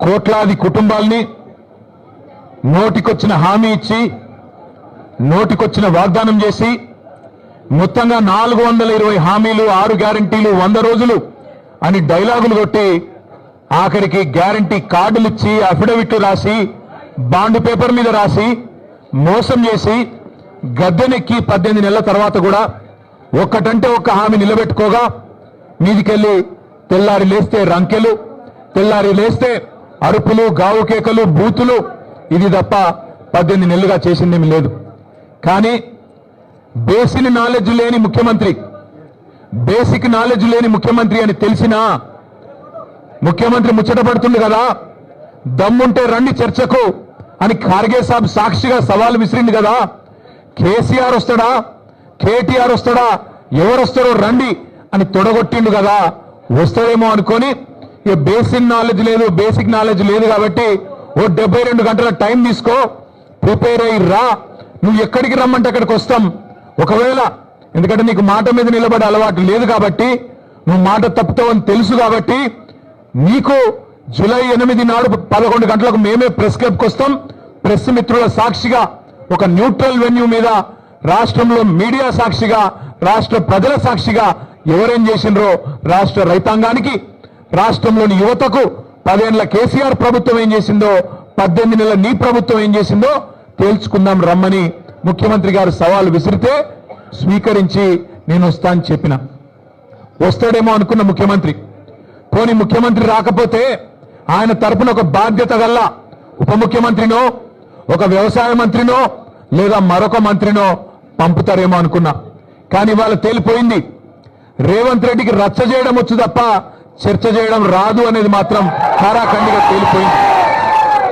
కోట్లాది కుటుంబాల్ని నోటికొచ్చిన హామీ ఇచ్చి నోటికొచ్చిన వాగ్దానం చేసి మొత్తంగా 420 హామీలు 6 గ్యారంటీలు 100 రోజులు అని డైలాగులు కొట్టి ఆఖరికి గ్యారంటీ కార్డులు ఇచ్చి అఫిడవిట్లు రాసి బాండ్ పేపర్ మీద రాసి మోసం చేసి గద్దెనెక్కి 18 నెలల తర్వాత కూడా ఒక్కటంటే ఒక్క హామీ నిలబెట్టుకోగా మీదికెళ్ళి తెల్లారి లేస్తే రంకెలు, తెల్లారి లేస్తే అరుపులు, గావు కేకలు, బూతులు, ఇది తప్ప 18 నెలలుగా చేసిందేమీ లేదు. కానీ బేసిక్ నాలెడ్జ్ లేని ముఖ్యమంత్రి అని తెలిసినా ముఖ్యమంత్రి ముచ్చటపడుతుంది కదా, దమ్ముంటే రండి చర్చకు అని ఖార్గే సాబ్ సాక్షిగా సవాల్ విసిరింది కదా. కేసీఆర్ వస్తాడా, కేటీఆర్ వస్తాడా, ఎవరు వస్తారో రండి అని తొడగొట్టిండు కదా. వస్తాడేమో అనుకొని ఇక బేసిక్ నాలెడ్జ్ లేదు కాబట్టి ఓ 72 గంటల టైం తీసుకో, ప్రిపేర్ అయ్యి రా, నువ్వు ఎక్కడికి రమ్మంటే అక్కడికి వస్తాం. ఒకవేళ ఎందుకంటే నీకు మాట మీద నిలబడే అలవాటు లేదు కాబట్టి, నువ్వు మాట తప్పుతావని తెలుసు కాబట్టి నీకు జూలై 8 నాడు 11 గంటలకు మేమే ప్రెస్ క్లబ్కి వస్తాం. ప్రెస్ మిత్రుల సాక్షిగా ఒక న్యూట్రల్ వెన్యూ మీద రాష్ట్రంలో మీడియా సాక్షిగా, రాష్ట్ర ప్రజల సాక్షిగా ఎవరేం చేసిండ్రో రాష్ట్ర రైతాంగానికి, రాష్ట్రంలోని యువతకు 10 ఏళ్ల కేసీఆర్ ప్రభుత్వం ఏం చేసిందో, 18 నెలల నీ ప్రభుత్వం ఏం చేసిందో తేల్చుకుందాం రమ్మని ముఖ్యమంత్రి గారు సవాల్ విసిరితే స్వీకరించి నేను వస్తా అని చెప్పిన. వస్తాడేమో అనుకున్న ముఖ్యమంత్రి, పోనీ ముఖ్యమంత్రి రాకపోతే ఆయన తరపున ఒక బాధ్యత గల్ల ఉప ముఖ్యమంత్రినో, ఒక వ్యవసాయ మంత్రినో, లేదా మరొక మంత్రినో పంపుతారేమో అనుకున్నా. కానీ ఇవాళ తేలిపోయింది, రేవంత్ రెడ్డికి రచ్చ చేయడం వచ్చు తప్ప చర్చ చేయడం రాదు అనేది మాత్రం ఖారాఖండిగా తేలిపోయింది.